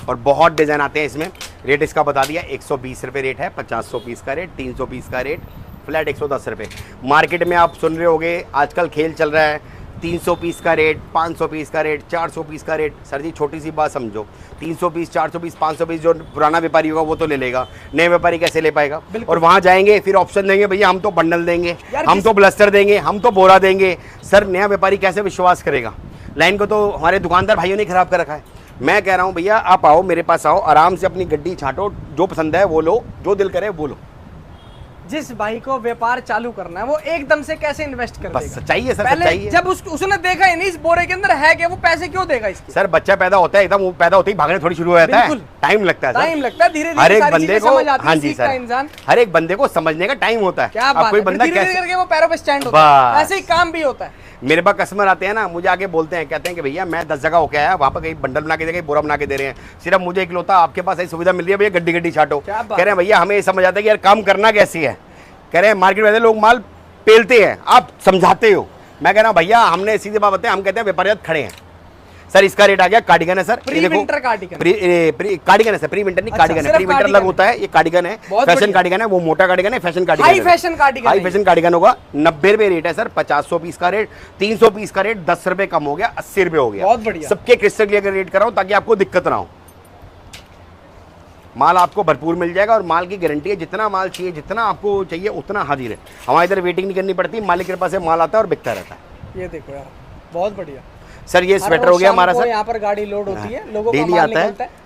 और बहुत डिजाइन आते हैं इसमें। रेट इसका बता दिया, 120 रुपए रेट है, 50 पीस का रेट, 300 पीस का रेट, फ्लैट 110 रुपए। मार्केट में आप सुन रहे होगे आजकल खेल चल रहा है, 300 पीस का रेट, 500 पीस का रेट, 400 पीस का रेट। सर जी, छोटी सी बात समझो, 300 पीस, 400 पीस, 500 पीस जो पुराना व्यापारी होगा वो तो ले लेगा, नए व्यापारी कैसे ले पाएगा? और वहां जाएंगे फिर ऑप्शन देंगे, भैया हम तो बंडल देंगे, हम तो ब्लस्टर देंगे, हम तो बोरा देंगे। सर, नया व्यापारी कैसे विश्वास करेगा? लाइन को तो हमारे दुकानदार भाइयों ने खराब कर रखा है। मैं कह रहा हूँ भैया, आप आओ मेरे पास, आओ आराम से अपनी गड्डी छांटो, जो पसंद है वो लो, जो दिल करे वो लो। जिस भाई को व्यापार चालू करना है वो एकदम से कैसे इन्वेस्ट कर देगा? बस सच्चाई है सर, पहले सच्चाई है। जब उसने देखा ही नहीं इस बोरे के अंदर है क्या, वो पैसे क्यों देगा इसके? सर, बच्चा पैदा होता है एकदम, वो पैदा होते ही भागने थोड़ी शुरू हो जाता है, टाइम लगता है, टाइम लगता है, धीरे धीरे हर एक बंदे को। हाँ जी सर, इंसान हर एक बंदे को समझने का टाइम होता है। क्या बात है, धीरे धीरे करके वो पैरों पे स्टैंड होता है, ऐसे ही काम भी होता है। मेरे पास कस्टमर आते हैं ना, मुझे आके बोलते हैं, कहते हैं कि भैया मैं 10 जगह होके आया, वहाँ पर कहीं बंडल बना के दे, कहीं बोरा बना के दे रहे हैं, सिर्फ मुझे इकलौता आपके पास ऐसी सुविधा मिल रही है भैया, गड्डी गड्डी छाटो। कह रहे हैं भैया हमें ये समझ आता है कि यार काम करना कैसी है। कह रहे हैं मार्केट में लोग माल पेलते हैं, आप समझाते हो। मैं कह रहा हूँ भैया हमने सीधे बात बताया, हम कहते हैं व्यापारियत खड़े हैं। सर, इसका रेट आ गया, कार्डिगन है sir, pre winter cardigan, cardigan है सर, प्री विंटर नहीं, कार्डिगन है। प्री विंटर अलग होता है, ये कार्डिगन है, फैशन कार्डिगन है, वो मोटा कार्डिगन है, fashion cardigan, high fashion cardigan, high fashion cardigan होगा। 90 रुपए रेट है सर, 50 पीस का रेट, 300 पीस का रेट, 10 रुपए कम हो गया, 80 रुपए हो गया। बहुत बढ़िया, सबके क्रिस्टल क्लियर रेट कराऊं ताकि आपको दिक्कत ना हो। माल आपको भरपूर मिल जाएगा और माल की गारंटी है, जितना माल चाहिए, जितना आपको चाहिए उतना हाजिर है। हमारे इधर वेटिंग नहीं करनी पड़ती, मालिक के पास से माल आता है और बिकता रहता है। ये देखो यार, बहुत बढ़िया। सर, ये स्वेटर हो गया हमारा सर, यहाँ पर गाड़ी लोड होती है, लोगों का डेली माल आता निकलता है।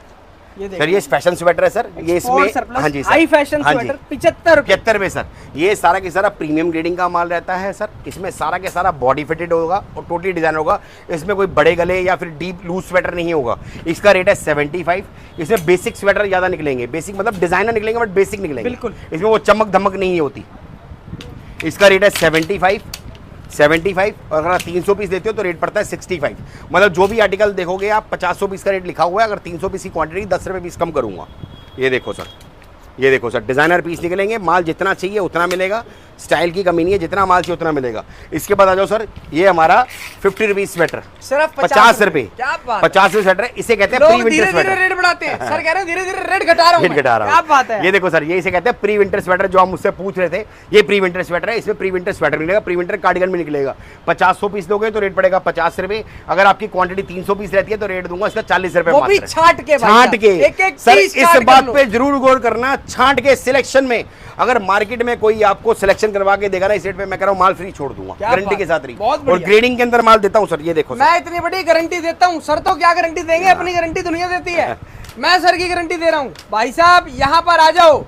ये सर, ये फैशन स्वेटर है सर, ये इसमें हाँ जी, हाई फैशन स्वेटर 75 रुपए सर। ये सारा की सारा प्रीमियम ग्रेडिंग का माल रहता है सर। इसमें सारा के सारा बॉडी फिटेड होगा और टोटली डिजाइन होगा। इसमें कोई बड़े गले या फिर डीप लूज स्वेटर नहीं होगा। इसका रेट है 75। इसमें बेसिक स्वेटर ज्यादा निकलेंगे, बेसिक मतलब डिजाइनर निकलेंगे बट बेसिक निकलेंगे, बिल्कुल। इसमें वो चमक धमक नहीं होती। इसका रेट है 75। और अगर 300 पीस देते हो तो रेट पड़ता है 65। मतलब जो भी आर्टिकल देखोगे आप, 50 पीस का रेट लिखा हुआ है, अगर 300 पीस की क्वांटिटी 10 रुपए पीस कम करूंगा। ये देखो सर, ये देखो सर, डिजाइनर पीस निकलेंगे, माल जितना चाहिए उतना मिलेगा, स्टाइल की कमी नहीं है, जितना माल चाहिए उतना मिलेगा। इसके बाद आ जाओ सर, ये हमारा 50 रुपीज स्वेटर, सिर्फ 50 रुपए, क्या बात, 50 रुपए स्वेटर, इसे कहते हैं प्री विंटर स्वेटर। रेट बढ़ाते हैं सर, कह रहे हैं धीरे धीरे रेट घटा रहा हूं, क्या बात है। ये देखो सर, ये इसे कहते हैं प्री विंटर स्वेटर, जो आप मुझसे पूछ रहे थे, ये प्री विंटर स्वेटर है। इसमें प्री विंटर स्वेटर मिलेगा, प्री विंटर कार्डिगन भी निकलेगा। 50 पीस लोगे तो रेट पड़ेगा 50 रुपए। अगर आपकी क्वांटिटी 300 पीस रहती है तो रेट दूंगा इसका 40 रुपए मात्र, छांट के। सर, इस बात पे जरूर गौर करना, छांट के सिलेक्शन में। अगर मार्केट में कोई आपको सिलेक्शन करवा के देगा ना इस रेट पे, मैं कह रहा हूं माल फ्री छोड़ दूंगा, गारंटी के साथ। और ग्रेडिंग के अंदर माल देता हूं सर, ये देखो मैं इतनी बड़ी गारंटी देता हूं सर, तो क्या गारंटी देंगे, अपनी गारंटी दुनिया देती है, मैं सर की गारंटी दे रहा हूं। भाई साहब यहाँ पर आ जाओ,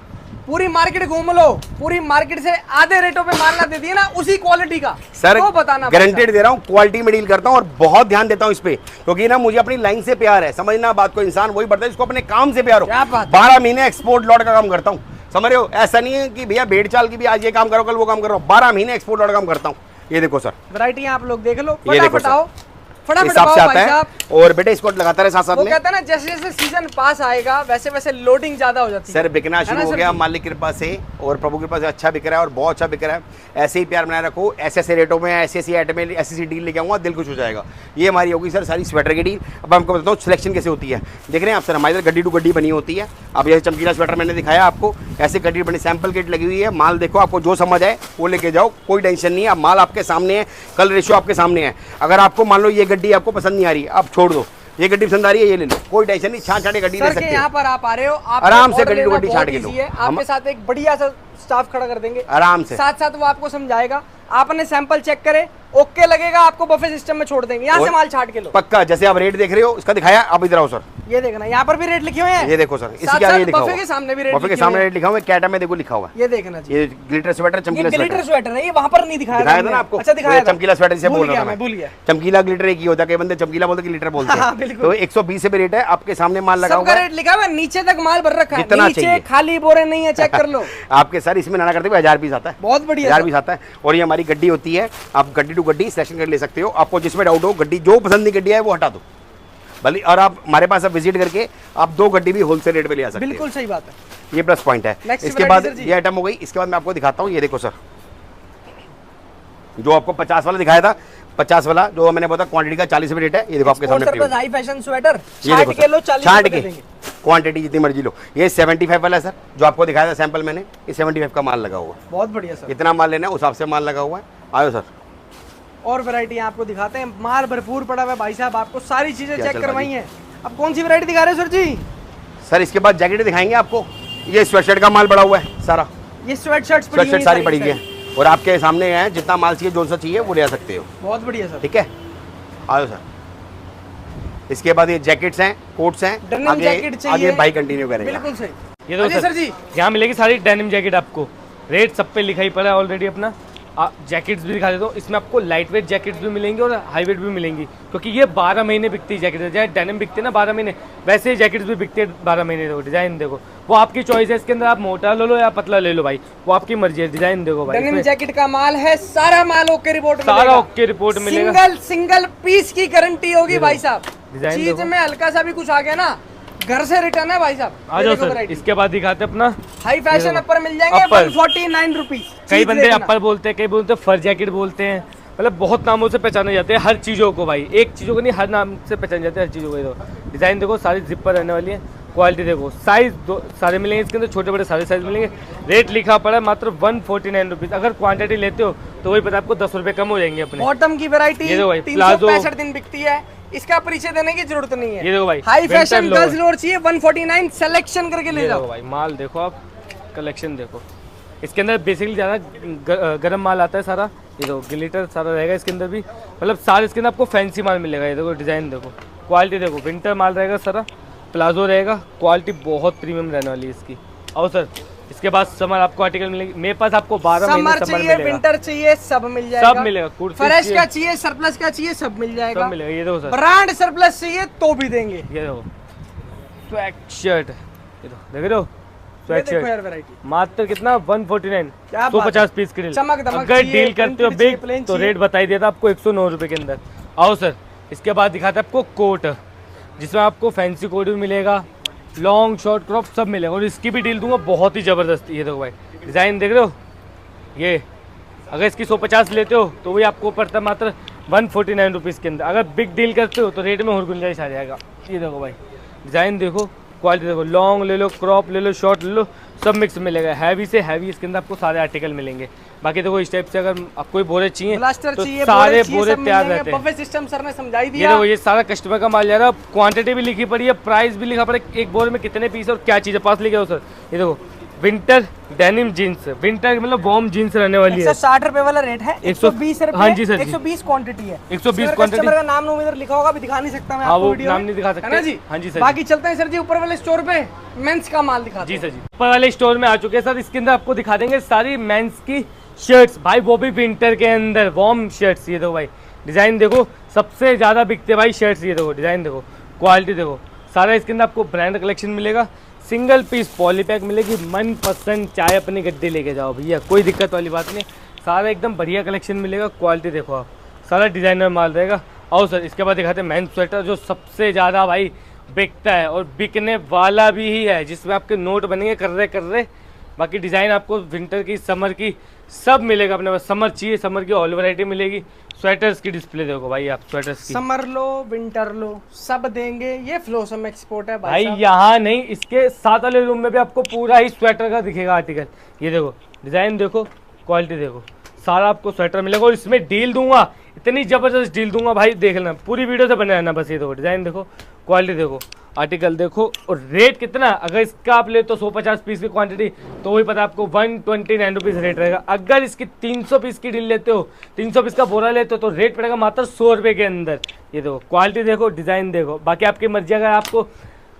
पूरी मार्केट घूम लो, पूरी मार्केट से आधे रेटों पे माल ना दे दिए ना उसी क्वालिटी का सर, तो बताना, गारंटेड दे रहा हूँ, क्वालिटी में डील करता हूँ और बहुत ध्यान देता हूँ इस पे, क्योंकि ना मुझे अपनी लाइन से प्यार है। समझना बात को, इंसान वही बढ़ता है जिसको अपने काम से प्यार हो। 12 महीने एक्सपोर्ट लॉट का काम करता हूँ, समझ रहे हो? ऐसा नहीं है कि भैया भेड़ चाल की भी आज ये काम करो कल वो काम करो, 12 महीने एक्सपोर्ट लॉट का काम करता हूँ। ये देखो सर, वैरायटी आप लोग देख लो, ये देखो फटाफट फटाफट हिसाब से आता है। और बेटे इसको लगाता रहे साथ साथ में, कहता है ना जैसे जैसे सीजन पास आएगा वैसे वैसे लोडिंग ज्यादा हो जाती है। सर बिकना शुरू हो गया मालिक की कृपा से और प्रभु की कृपा से, अच्छा बिक रहा है और बहुत अच्छा बिक रहा है। ऐसे ही प्यार बनाए रखो, ऐसे ऐसे रेटों में ऐसी ऐसी आइटम में ऐसी ऐसी डील लेके आऊंगा, दिल खुश हो जाएगा। ये हमारी होगी सर सारी स्वेटर की डील। अब हमको बताता हूँ सिलेक्शन कैसे होती है। देख रहे हैं आप सर, हमारे इधर गड्डी टू गड्डी बनी होती है। अब जैसे चमकीला स्वेटर मैंने दिखाया आपको, ऐसे गड्डी बनी सैंपल किट लगी हुई है। माल देखो, आपको जो समझ आए वो लेके जाओ, कोई टेंशन नहीं है। अब माल आपके सामने है, कल रेशियो आपके सामने है। अगर आपको मान लो ये गड्डी आपको पसंद नहीं आ रही, आप छोड़ दो, ये गड्डी पसंद आ रही है ये ले लो, कोई टेंशन नहीं। छाट छाटे गड्डी ले सकते हो। यहाँ पर आप आ रहे हो, आप आराम से गड्डी टू गड्डी छाट के लो। आपके साथ एक बढ़िया सा स्टाफ खड़ा कर देंगे आराम से, साथ साथ वो आपको समझाएगा। आपने सैंपल चेक करे, ओके लगेगा आपको बफे सिस्टम में छोड़ देंगे, यहाँ से माल छाट के लो पक्का। जैसे आप रेट देख रहे हो इसका दिखाया, आप इधर आओ सर, ये देखना यहाँ पर भी रेट लिखे हुए हैं। ये देखो सर, इसके आगे लिखा हुआ है, बफे के सामने भी रेट, बफे के सामने रेट लिखा हुआ है। कैटा में देखो लिखा हुआ है, ये देखना जी। ये ग्लिटर स्वेटर, चमकीला स्वेटर है, ये वहाँ पर नहीं दिखाया था ना आपको? अच्छा दिखाया, चमकीला स्वेटर से बोल रहा था मैं, भूल गया। चमकीला ग्लिटर एक ही होता है, कई बंदे चमकीला बोलते ग्लिटर बोलते हैं। तो 120 पे रेट है, आपके सामने माल लगा हुआ है, रेट लिखा हुआ है, नीचे तक माल भर रखा है, जितना नीचे खाली बोरे नहीं है, चेक कर लो। आपके सर इसमें नाना करते हुए 1000 पीस आता है, बहुत बढ़िया 1000 पीस आता है। और ये हमारी गड्डी होती है, आप गड्डी टू गड्डी सिलेक्शन कर ले सकते हो। आपको जिसमें डाउट हो, गड्डी जो पसंद नहीं गड्डी है वो हटा दो भले, और आप हमारे पास विजिट करके आप 2 गड्डी भी होलसेल रेट पे ले आ सकते हो। बिल्कुल सही बात है, ये प्लस पॉइंट है। इसके बाद ये आइटम हो गई। इसके बाद मैं आपको दिखाता हूँ, ये देखो सर, जो आपको 50 वाला दिखाया था, 50 वाला जो मैंने बोला क्वांटिटी का 40 रुपए रेट है। ये देखो आपके सामने हाई फैशन स्वेटर, ये देखो छाट के लो, 40 रुपए देंगे, क्वांटिटी जितनी मर्जी लो। ये 75 वाला है सर, जो आपको दिखाया था सैंपल मैंने, ये 75 का माल लगा हुआ है। बहुत बढ़िया सर, इतना माल लेना है उस हिसाब से माल लगा हुआ है। आयो सर, और वैरायटी आपको दिखाते हैं, माल भरपूर पड़ा हुआ है भाई साहब, आपको सारी चीजें चेक करवाई हैं। अब कौन सी वैरायटी दिखा रहे हैं सर जी? सर इसके बाद जैकेट दिखाएंगे आपको। ये स्वेटशर्ट का माल पड़ा हुआ है सारा, ये स्वेटशर्ट सारी पड़ी हुई है और आपके सामने है। जितना माल चाहिए, जो सा चाहिए वो ले आ सकते हो। बहुत बढ़िया सर, ठीक है, आओ सर। इसके बाद ये जैकेट्स हैं, कोट्स हैं, आगे भाई कंटिन्यू करेंगे। बिल्कुल सही, ये दो सर जी, यहाँ मिलेगी सारी डेनिम जैकेट आपको। रेट सब पे लिखा ही पड़ा है ऑलरेडी अपना। जैकेट्स भी दिखा देता हूँ, इसमें आपको लाइट वेट जैकेट्स भी मिलेंगी और हाई वेट भी मिलेंगी, क्योंकि ये 12 महीने बिकती है जैकेट। जैसे डेनिम बिकते हैं ना 12 महीने, वैसे ही जैकेट्स भी बिकते हैं 12 महीने। देखो डिजाइन देखो, वो आपकी चॉइस है, इसके अंदर आप मोटा ले लो या पतला ले लो भाई, वो आपकी मर्जी है। डिजाइन देखो भाई, डेनिम जैकेट का माल है, सारा माल ओके रिपोर्ट मिलेगा, सारा ओके रिपोर्ट मिलेगा, सिंगल पीस की गारंटी होगी भाई साहब। चीज में हल्का सा भी कुछ आ गया ना, घर से रिटर्न है भाई साहब। आ जाओ सर, इसके बाद दिखाते अपना हाई फैशन अपर मिल जाएंगे 149 रुपीज। कई बंदे अपर बोलते हैं, कई बोलते हैं फर जैकेट बोलते हैं, मतलब बहुत नामों से पहचाने जाते हैं हर चीज़ों को भाई, एक चीज़ों को नहीं, हर नाम से पहचाने जाते हैं हर चीज़ों को। देखो डिज़ाइन देखो, सारी जिपर रहने वाली है। क्वालिटी देखो, साइज सारे मिलेंगे इसके अंदर, छोटे बड़े सारे साइज मिलेंगे। रेट लिखा पड़ा है मात्र 149 रुपीज़। अगर क्वांटिटी लेते हो तो वही पता आपको 10 रुपए कम हो जाएंगे अपने। बॉटम की वैरायटी 365 दिन बिकती है, इसका परिचय देने की जरूरत नहीं है। ये देखो भाई, हाई फैशन गर्ल्स लोअर चाहिए 149, सिलेक्शन करके ले जाओ भाई। माल देखो आप, कलेक्शन देखो, इसके अंदर बेसिकली ज़्यादा गर्म माल आता है सारा। ये देखो ग्लिटर सारा रहेगा इसके अंदर भी, मतलब सारे इसके अंदर आपको फैंसी माल मिलेगा। ये देखो डिज़ाइन देखो, क्वालिटी देखो, विंटर माल रहेगा सारा, प्लाजो रहेगा, क्वालिटी बहुत प्रीमियम रहने वाली है इसकी। और सर इसके बाद समर आपको आर्टिकल मिलेंगे मेरे पास, आपको 12 महीने समर मिलेगा, विंटर चाहिए सब मिल जाएगा, सब मिलेगा। फ्रेश का चाहिए, सरप्लस का चाहिए, सब मिल जाएगा, सब मिलेगा। ये देखो सर, ब्रांड सरप्लस चाहिए तो भी देंगे। ये देखो स्वैग शर्ट, ये देखो देख रहे हो स्वैग शर्ट, मात्र कितना 149, 150 पीस की डील। अगर डील करते हो बिग तो रेट बताई दिया था आपको 109 रुपये के अंदर। आओ सर, इसके बाद दिखाते हैं आपको कोट, जिसमें आपको फैंसी कोट भी मिलेगा, लॉन्ग शॉर्ट क्रॉप सब मिलेगा, और इसकी भी डील दूंगा बहुत ही ज़बरदस्त। ये देखो भाई डिज़ाइन देख रहे हो, ये अगर इसकी 150 लेते हो तो वही आपको पड़ता है मात्र 149 रुपीज़ के अंदर। अगर बिग डील करते हो तो रेट में और गुंजाइश आ जाएगा। ये देखो भाई डिज़ाइन देखो, क्वालिटी देखो, लॉन्ग ले लो, क्रॉप ले लो, शॉर्ट ले लो, सब मिक्स मिलेगा। हैवी से हैवी इसके अंदर आपको सारे आर्टिकल मिलेंगे। बाकी देखो इस टाइप से अगर आपको बोरे चाहिए तो सारे बोरे तैयार रहते हैं। बफे सिस्टम सर ने समझाई दिया। ये देखो ये सारा कस्टमर का माल जा रहा है, क्वांटिटी भी लिखी पड़ी है, प्राइस भी लिखा पड़ा है, एक बोरे में कितने पीस और क्या चीज़ है। पास लेके आओ सर, ये देखो विंटर डेनिम जीन्स, विंटर मतलब वार्म जीन्स रहने वाली है। 160 रुपए वाला रेट है, 120 रुपए। हाँ जी सर, 120 क्वांटिटी है, 120 क्वांटिटी। का नाम इधर लिखा होगा, अभी दिखा नहीं सकता मैं आपको वीडियो में, नाम नहीं दिखा सकते है ना जी। हाँ जी सर। बाकी चलते हैं सर जी ऊपर वाले स्टोर पे, मेंस का माल दिखा जी सर जी। ऊपर वाले स्टोर में आ चुके हैं सर, इसके अंदर आपको दिखा देंगे सारी मेंस की शर्ट्स भाई, वो भी विंटर के अंदर वार्म शर्ट्स। ये देखो भाई डिजाइन देखो, सबसे ज्यादा बिकते भाई शर्ट्स। ये देखो डिजाइन देखो, क्वालिटी देखो, सारा इसके अंदर आपको ब्रांड कलेक्शन मिलेगा। सिंगल पीस पॉली पैक मिलेगी, मन पसंद चाहे अपनी गड्डी लेके जाओ भैया, कोई दिक्कत वाली बात नहीं। सारा एकदम बढ़िया कलेक्शन मिलेगा, क्वालिटी देखो आप, सारा डिजाइनर माल रहेगा। आओ सर इसके बाद दिखाते हैं मेंस स्वेटर, जो सबसे ज़्यादा भाई बिकता है और बिकने वाला भी ही है, जिसमें आपके नोट बनेंगे कर्रे। बाकी डिज़ाइन आपको विंटर की, समर की सब मिलेगा अपने पास। समर चाहिए, समर की ऑल वैरायटी मिलेगी। स्वेटर्स की डिस्प्ले देखो भाई आप, स्वेटर्स की समर लो विंटर लो सब देंगे। ये फ्लोसम एक्सपोर्ट है भाई, यहाँ नहीं, इसके साथ वाले रूम में भी आपको पूरा ही स्वेटर का दिखेगा आर्टिकल। ये देखो डिजाइन देखो, क्वालिटी देखो, सारा आपको स्वेटर मिलेगा। और इसमें डील दूंगा, इतनी जबरदस्त डील दूंगा भाई, देख लेना पूरी वीडियो से बने रहना बस। ये देखो डिजाइन देखो, क्वालिटी देखो, आर्टिकल देखो, और रेट कितना। अगर इसका आप ले तो 150 पीस की क्वांटिटी तो वही पता आपको 129 रुपीज़ रेट रहेगा। अगर इसकी 300 पीस की डील लेते हो, 300 पीस का बोरा लेते हो तो रेट पड़ेगा मात्र 100 रुपये के अंदर। ये देखो क्वालिटी देखो, डिज़ाइन देखो, बाकी आपकी मर्जी। अगर आपको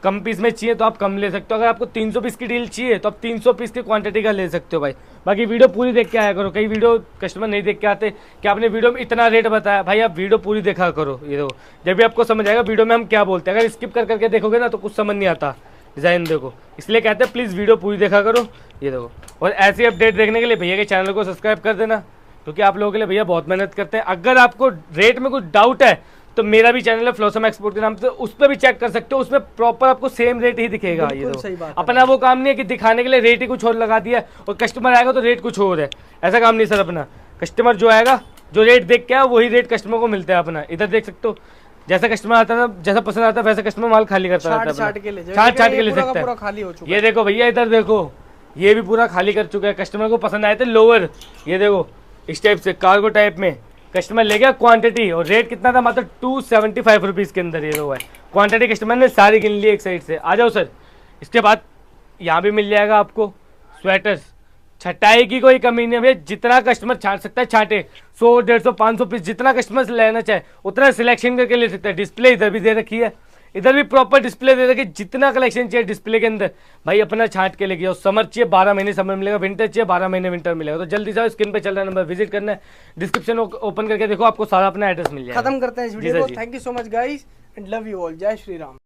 कम पीस में चाहिए तो आप कम ले सकते हो, अगर आपको 300 पीस की डील चाहिए तो आप 300 पीस की क्वांटिटी का ले सकते हो भाई। बाकी वीडियो पूरी देख के आया करो, कई वीडियो कस्टमर नहीं देख के आते कि आपने वीडियो में इतना रेट बताया। भाई आप वीडियो पूरी देखा करो, ये देखो जब भी आपको समझ आएगा वीडियो में हम क्या बोलते हैं। अगर स्किप करके देखोगे ना तो कुछ समझ नहीं आता। डिज़ाइन देखो, इसलिए कहते हैं प्लीज़ वीडियो पूरी देखा करो। ये देखो, और ऐसी अपडेट देखने के लिए भैया के चैनल को सब्सक्राइब कर देना, क्योंकि आप लोगों के लिए भैया बहुत मेहनत करते हैं। अगर आपको रेट में कुछ डाउट है तो मेरा भी चैनल है फ्लोसम एक्सपोर्ट के नाम से, उस पर भी चेक कर सकते हो, उसमें प्रॉपर आपको सेम रेट ही दिखेगा। ये तो अपना वो काम नहीं है कि दिखाने के लिए रेट ही कुछ और लगा दिया और कस्टमर आएगा तो रेट कुछ और है, ऐसा काम नहीं सर अपना। कस्टमर जो आएगा, जो रेट देख के आया वही रेट कस्टमर को मिलता है अपना। इधर देख सकते हो, जैसा कस्टमर आता है, जैसा पसंद आता है वैसा कस्टमर माल खाली करता रहता है, छाट के ले सकता है। ये देखो भैया, इधर देखो, ये भी पूरा खाली कर चुका है। कस्टमर को पसंद आए थे लोअर, ये देखो इस टाइप से कार्गो टाइप में, कस्टमर ले गया क्वांटिटी, और रेट कितना था मात्र 275 रुपीज़ के अंदर। ये दो है क्वांटिटी, कस्टमर ने सारी गिन ली एक साइड से। आ जाओ सर, इसके बाद यहाँ भी मिल जाएगा आपको स्वेटर्स। छटाई की कोई कमी नहीं है भैया, जितना कस्टमर छाट सकता है छाटे, 100, 150, 500 पीस, जितना कस्टमर लेना चाहे उतना सिलेक्शन करके ले सकता है। डिस्प्ले इधर भी दे रखी है, इधर भी प्रॉपर डिस्प्ले दे रखी, जितना कलेक्शन चाहिए डिस्प्ले के अंदर भाई अपना छाट के लेके आओ। समर चाहिए 12 महीने समर मिलेगा, विंटर चाहिए 12 महीने विंटर मिलेगा। तो जल्दी से स्क्रीन पे चल रहा नंबर विजिट करना है, डिस्क्रिप्शन ओपन करके देखो, आपको सारा अपना एड्रेस मिल जाएगा। खत्म करते हैं इस वीडियो को। Thank you so much guys and love you all. जय श्री राम।